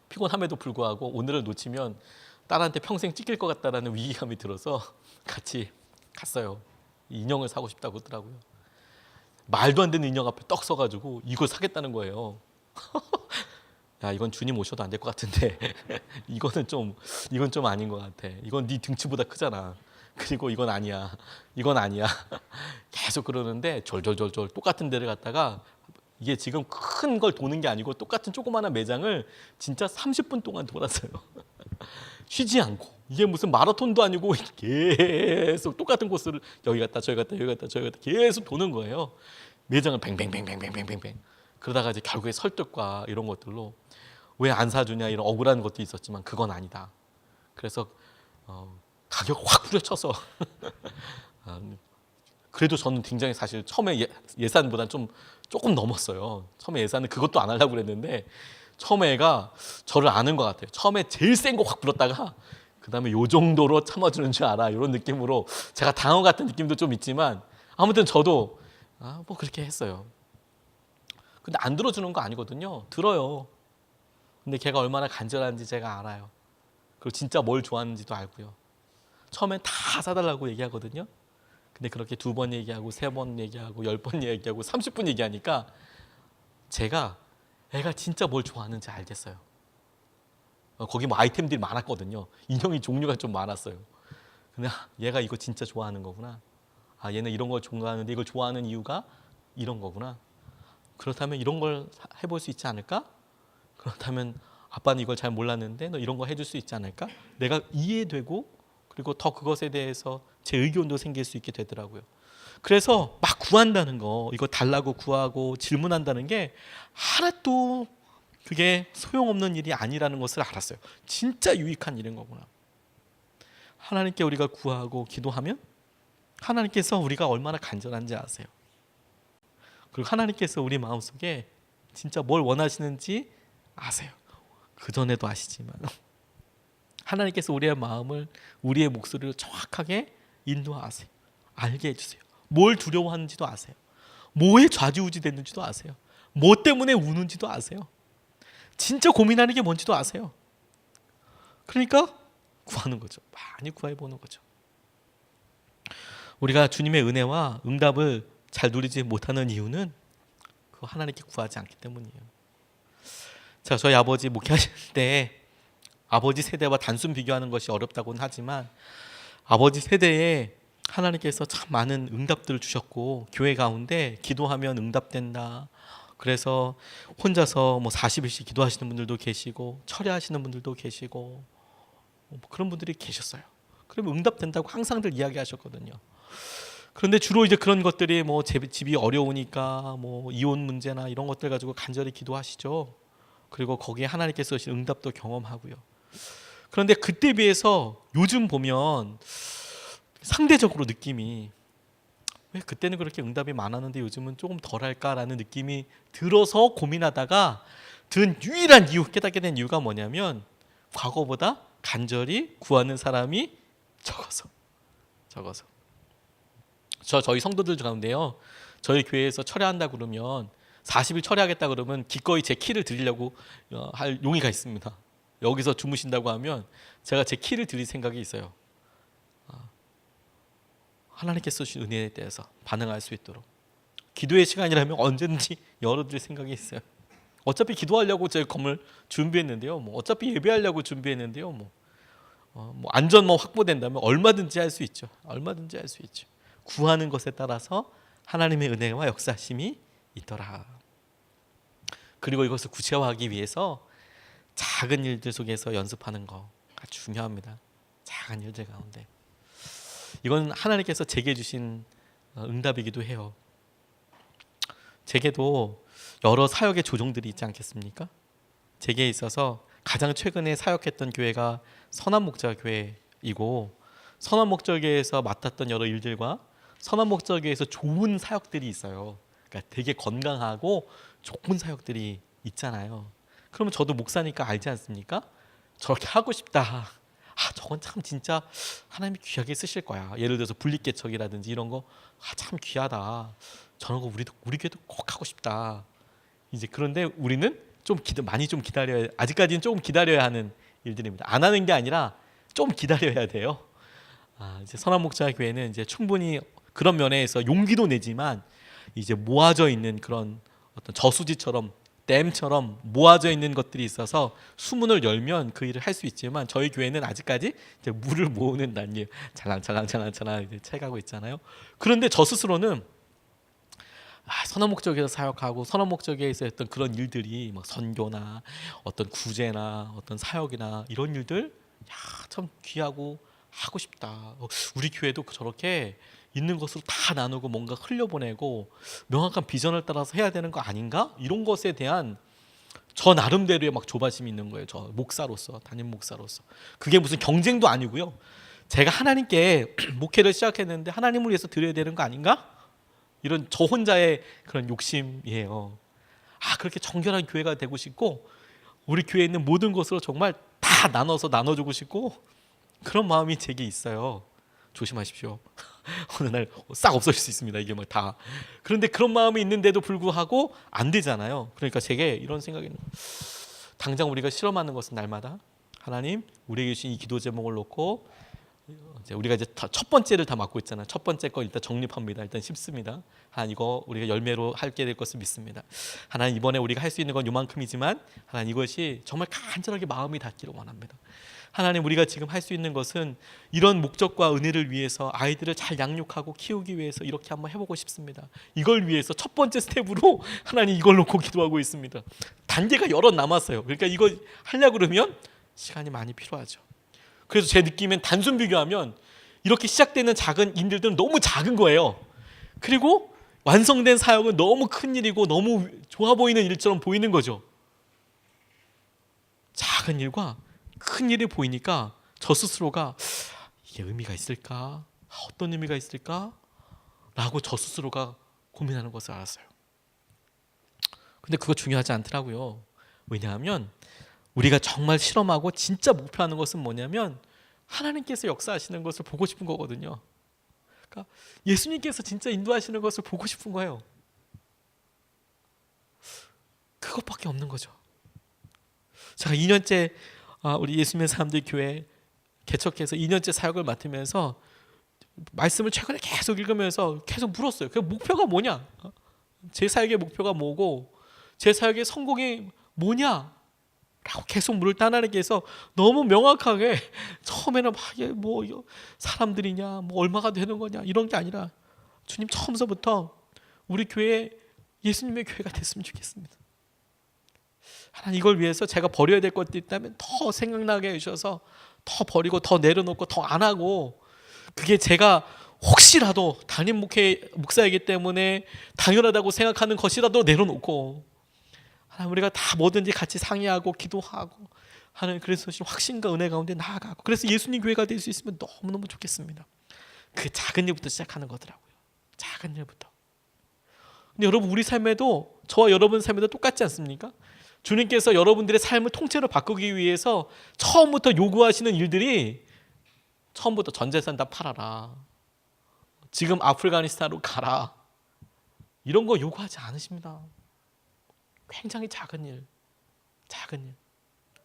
피곤함에도 불구하고 오늘을 놓치면 딸한테 평생 찢길 것 같다라는 위기감이 들어서 같이 갔어요. 인형을 사고 싶다고 하더라고요. 말도 안 되는 인형 앞에 떡 서가지고 이걸 사겠다는 거예요. 야, 이건 주님 오셔도 안 될 것 같은데 이건 좀 아닌 것 같아. 이건 네 등치보다 크잖아. 그리고 이건 아니야. 계속 그러는데 졸졸졸졸 똑같은 데를 갔다가 이게 지금 큰 걸 도는 게 아니고 똑같은 조그마한 매장을 진짜 30분 동안 돌았어요. 쉬지 않고. 이게 무슨 마라톤도 아니고 계속 똑같은 코스를 여기 갔다 저기 갔다 여기 갔다 저기 갔다 계속 도는 거예요. 매장을 뱅뱅뱅뱅뱅뱅뱅뱅. 그러다가 이제 결국에 설득과 이런 것들로 왜 안 사주냐 이런 억울한 것도 있었지만 그건 아니다. 그래서 가격 확 후려쳐서 그래도 저는 굉장히 사실 처음에 예산보다 조금 넘었어요. 처음에 예산은 그것도 안 하려고 그랬는데 처음에 애가 저를 아는 것 같아요. 처음에 제일 센 거 확 불었다가 그 다음에 요 정도로 참아주는 줄 알아 이런 느낌으로 제가 당한 같은 느낌도 좀 있지만 아무튼 저도 뭐 그렇게 했어요. 근데 안 들어주는 거 아니거든요. 들어요. 근데 걔가 얼마나 간절한지 제가 알아요. 그리고 진짜 뭘 좋아하는지도 알고요. 처음엔 다 사달라고 얘기하거든요. 근데 그렇게 2번 얘기하고 3번 얘기하고 10번 얘기하고 30분 얘기하니까 제가 애가 진짜 뭘 좋아하는지 알겠어요. 거기 뭐 아이템들이 많았거든요. 인형이 종류가 좀 많았어요. 근데 얘가 이거 진짜 좋아하는 거구나. 얘는 이런 걸 좋아하는데 이걸 좋아하는 이유가 이런 거구나. 그렇다면 이런 걸 해볼 수 있지 않을까? 그렇다면 아빠는 이걸 잘 몰랐는데 너 이런 거 해줄 수 있지 않을까? 내가 이해되고 그리고 더 그것에 대해서 제 의견도 생길 수 있게 되더라고요. 그래서 막 구한다는 거, 이거 달라고 구하고 질문한다는 게 하나도 그게 소용없는 일이 아니라는 것을 알았어요. 진짜 유익한 일인 거구나. 하나님께 우리가 구하고 기도하면 하나님께서 우리가 얼마나 간절한지 아세요. 그리고 하나님께서 우리 마음속에 진짜 뭘 원하시는지 아세요. 그전에도 아시지만 하나님께서 우리의 마음을, 우리의 목소리를 정확하게 인도하세요. 알게 해주세요. 뭘 두려워하는지도 아세요. 뭐에 좌지우지 됐는지도 아세요. 뭐 때문에 우는지도 아세요. 진짜 고민하는 게 뭔지도 아세요. 그러니까 구하는 거죠. 많이 구해보는 거죠. 우리가 주님의 은혜와 응답을 잘 누리지 못하는 이유는 그 하나님께 구하지 않기 때문이에요. 자, 저희 아버지 목회하실 때 아버지 세대와 단순 비교하는 것이 어렵다고는 하지만 아버지 세대에 하나님께서 참 많은 응답들을 주셨고 교회 가운데 기도하면 응답된다. 그래서 혼자서 뭐 40일씩 기도하시는 분들도 계시고 철야하시는 분들도 계시고 그런 분들이 계셨어요. 그러면 응답된다고 항상들 이야기하셨거든요. 그런데 주로 이제 그런 것들이 뭐 집이 어려우니까 뭐 이혼 문제나 이런 것들 가지고 간절히 기도하시죠. 그리고 거기에 하나님께서 주신 응답도 경험하고요. 그런데 그때 비해서 요즘 보면 상대적으로 느낌이 왜 그때는 그렇게 응답이 많았는데 요즘은 조금 덜할까라는 느낌이 들어서 고민하다가 든 유일한 이유, 깨닫게 된 이유가 뭐냐면 과거보다 간절히 구하는 사람이 적어서 저희 성도들 가운데요, 저희 교회에서 철야한다 그러면 40일 철야하겠다 그러면 기꺼이 제 키를 드리려고 할 용의가 있습니다. 여기서 주무신다고 하면 제가 제 키를 드릴 생각이 있어요. 하나님께서 주신 은혜에 대해서 반응할 수 있도록 기도의 시간이라면 언제든지 열어드릴 생각이 있어요. 어차피 기도하려고 제 건물 준비했는데요. 뭐 어차피 예배하려고 준비했는데요. 뭐 안전만 확보된다면 얼마든지 할 수 있죠. 얼마든지 할 수 있죠. 구하는 것에 따라서 하나님의 은혜와 역사심이 있더라. 그리고 이것을 구체화하기 위해서 작은 일들 속에서 연습하는 거가 중요합니다. 작은 일들 가운데. 이건 하나님께서 제게 주신 응답이기도 해요. 제게도 여러 사역의 조종들이 있지 않겠습니까? 제게 있어서 가장 최근에 사역했던 교회가 선한목자교회이고 선한목자교회에서 맡았던 여러 일들과 선한목자교회에서 좋은 사역들이 있어요. 그러니까 되게 건강하고 좋은 사역들이 있잖아요. 그러면 저도 목사니까 알지 않습니까? 저렇게 하고 싶다. 저건 참 진짜 하나님이 귀하게 쓰실 거야. 예를 들어서 분립개척이라든지 이런 거 참 귀하다. 저런 거 우리 교회도 꼭 하고 싶다. 이제 그런데 우리는 많이 좀 기다려야, 아직까지는 조금 기다려야 하는 일들입니다. 안 하는 게 아니라 좀 기다려야 돼요. 이제 선한목자교회는 이제 충분히 그런 면에서 용기도 내지만 이제 모아져 있는 그런 어떤 저수지처럼 댐처럼 모아져 있는 것들이 있어서 수문을 열면 그 일을 할 수 있지만 저희 교회는 아직까지 이제 물을 모으는 단계 찰랑찰랑 이제 채가고 있잖아요. 그런데 저 스스로는 선한목적에서 사역하고 선한목적에서 했던 그런 일들이 막 선교나 어떤 구제나 어떤 사역이나 이런 일들 참 귀하고 하고 싶다. 우리 교회도 저렇게 있는 것으로 다 나누고 뭔가 흘려보내고 명확한 비전을 따라서 해야 되는 거 아닌가? 이런 것에 대한 저 나름대로의 막 조바심이 있는 거예요. 저 목사로서, 담임 목사로서. 그게 무슨 경쟁도 아니고요. 제가 하나님께 목회를 시작했는데 하나님을 위해서 드려야 되는 거 아닌가? 이런 저 혼자의 그런 욕심이에요. 그렇게 정결한 교회가 되고 싶고 우리 교회에 있는 모든 것으로 정말 다 나눠주고 싶고 그런 마음이 제게 있어요. 조심하십시오. 어느 날 싹 없어질 수 있습니다. 이게 뭐 다. 그런데 그런 마음이 있는데도 불구하고 안 되잖아요. 그러니까 제게 이런 생각이 당장 우리가 실험하는 것은 날마다 하나님 우리에게 주신 이 기도 제목을 놓고 우리가 이제 첫 번째를 다 맡고 있잖아요. 첫 번째 거 일단 정립합니다. 일단 쉽습니다. 하나님 이거 우리가 열매로 하게 될 것을 믿습니다. 하나님 이번에 우리가 할 수 있는 건 요만큼이지만 하나님 이것이 정말 간절하게 마음이 닿기를 원합니다. 하나님 우리가 지금 할 수 있는 것은 이런 목적과 은혜를 위해서 아이들을 잘 양육하고 키우기 위해서 이렇게 한번 해보고 싶습니다. 이걸 위해서 첫 번째 스텝으로 하나님 이걸 놓고 기도하고 있습니다. 단계가 여러 남았어요. 그러니까 이거 하려고 그러면 시간이 많이 필요하죠. 그래서 제 느낌엔 단순 비교하면 이렇게 시작되는 작은 일들은 너무 작은 거예요. 그리고 완성된 사역은 너무 큰 일이고 너무 좋아 보이는 일처럼 보이는 거죠. 작은 일과 큰 일이 보이니까 저 스스로가 이게 의미가 있을까? 어떤 의미가 있을까? 라고 저 스스로가 고민하는 것을 알았어요. 근데 그거 중요하지 않더라고요. 왜냐하면 우리가 정말 실험하고 진짜 목표하는 것은 뭐냐면 하나님께서 역사하시는 것을 보고 싶은 거거든요. 그러니까 예수님께서 진짜 인도하시는 것을 보고 싶은 거예요. 그것밖에 없는 거죠. 제가 2년째 우리 예수님의 사람들 교회 개척해서 2년째 사역을 맡으면서 말씀을 최근에 계속 읽으면서 계속 물었어요. 그 목표가 뭐냐? 제 사역의 목표가 뭐고 제 사역의 성공이 뭐냐? 라고 계속 물을 때 하나님께서 너무 명확하게 처음에는 뭐 사람들이냐 뭐 얼마가 되는 거냐 이런 게 아니라 주님 처음서부터 우리 교회 예수님의 교회가 됐으면 좋겠습니다. 하나님 이걸 위해서 제가 버려야 될 것들이 있다면 더 생각나게 해주셔서 더 버리고 더 내려놓고 더 안 하고 그게 제가 혹시라도 담임 목사이기 때문에 당연하다고 생각하는 것이라도 내려놓고 하나님 우리가 다 뭐든지 같이 상의하고 기도하고 하는 그래서 확신과 은혜 가운데 나아가고 그래서 예수님 교회가 될 수 있으면 너무너무 좋겠습니다. 그 작은 일부터 시작하는 거더라고요. 작은 일부터. 근데 여러분 우리 삶에도 저와 여러분 삶에도 똑같지 않습니까? 주님께서 여러분들의 삶을 통째로 바꾸기 위해서 처음부터 요구하시는 일들이 처음부터 전 재산 다 팔아라. 지금 아프가니스탄으로 가라. 이런 거 요구하지 않으십니다. 굉장히 작은 일.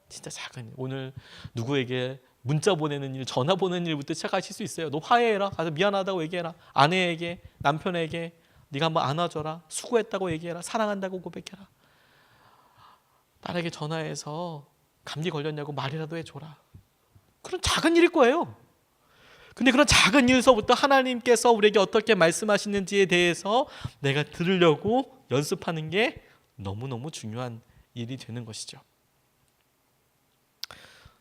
진짜 작은 일. 오늘 누구에게 문자 보내는 일, 전화 보내는 일부터 시작하실 수 있어요. 너 화해해라. 가서 미안하다고 얘기해라. 아내에게, 남편에게 네가 한번 안아줘라. 수고했다고 얘기해라. 사랑한다고 고백해라. 딸에게 전화해서 감기 걸렸냐고 말이라도 해줘라. 그런 작은 일일 거예요. 근데 그런 작은 일서부터 하나님께서 우리에게 어떻게 말씀하시는지에 대해서 내가 들으려고 연습하는 게 너무너무 중요한 일이 되는 것이죠.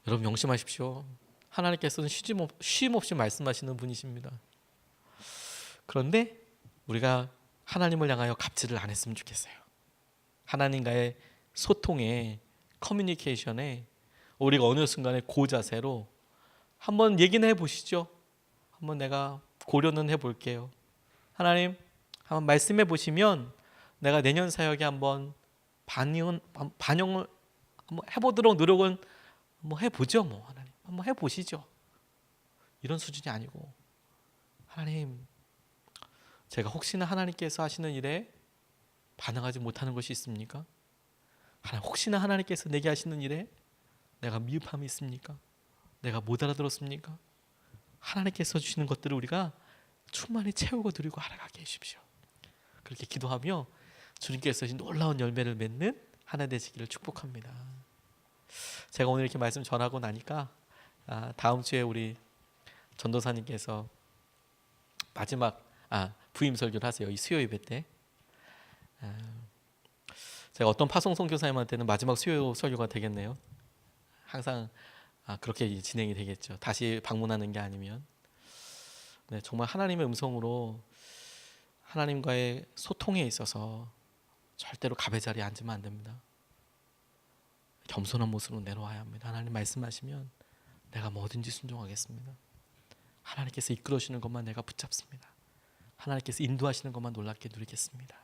여러분 명심하십시오. 하나님께서는 쉼 없이 말씀하시는 분이십니다. 그런데 우리가 하나님을 향하여 갑질을 안 했으면 좋겠어요. 하나님과의 소통에 커뮤니케이션에 우리가 어느 순간에 그 자세로 한번 얘기는 해보시죠. 한번 내가 고려는 해볼게요. 하나님 한번 말씀해 보시면 내가 내년 사역에 한번 반영을 한번 해보도록 노력은 한번 해보죠. 뭐 하나님 한번 해보시죠. 이런 수준이 아니고 하나님 제가 혹시나 하나님께서 하시는 일에 반응하지 못하는 것이 있습니까? 하나님 혹시나 하나님께서 내게 하시는 일에 내가 미흡함이 있습니까? 내가 못 알아들었습니까? 하나님께서 주시는 것들을 우리가 충만히 채우고 드리고 알아가게 해주십시오. 그렇게 기도하며 주님께서 놀라운 열매를 맺는 하나 되시기를 축복합니다. 제가 오늘 이렇게 말씀 전하고 나니까 다음 주에 우리 전도사님께서 마지막 부임 설교를 하세요. 이 수요 예배 때 제가 어떤 파송 선교사님한테는 마지막 수요 설교가 되겠네요. 항상 그렇게 진행이 되겠죠. 다시 방문하는 게 아니면. 네, 정말 하나님의 음성으로 하나님과의 소통에 있어서 절대로 갑의 자리에 앉으면 안 됩니다. 겸손한 모습으로 내려와야 합니다. 하나님 말씀하시면 내가 뭐든지 순종하겠습니다. 하나님께서 이끌어주시는 것만 내가 붙잡습니다. 하나님께서 인도하시는 것만 놀랍게 누리겠습니다.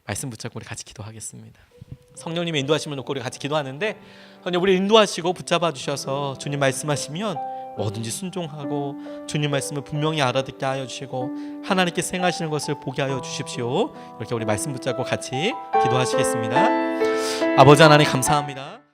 말씀 붙잡고 우리 같이 기도하겠습니다. 성령님의 인도하심을 놓고 우리 같이 기도하는데 우리 인도하시고 붙잡아 주셔서 주님 말씀하시면 뭐든지 순종하고 주님 말씀을 분명히 알아듣게 하여 주시고 하나님께서 행하시는 것을 보게 하여 주십시오. 이렇게 우리 말씀 붙잡고 같이 기도하시겠습니다. 아버지 하나님 감사합니다.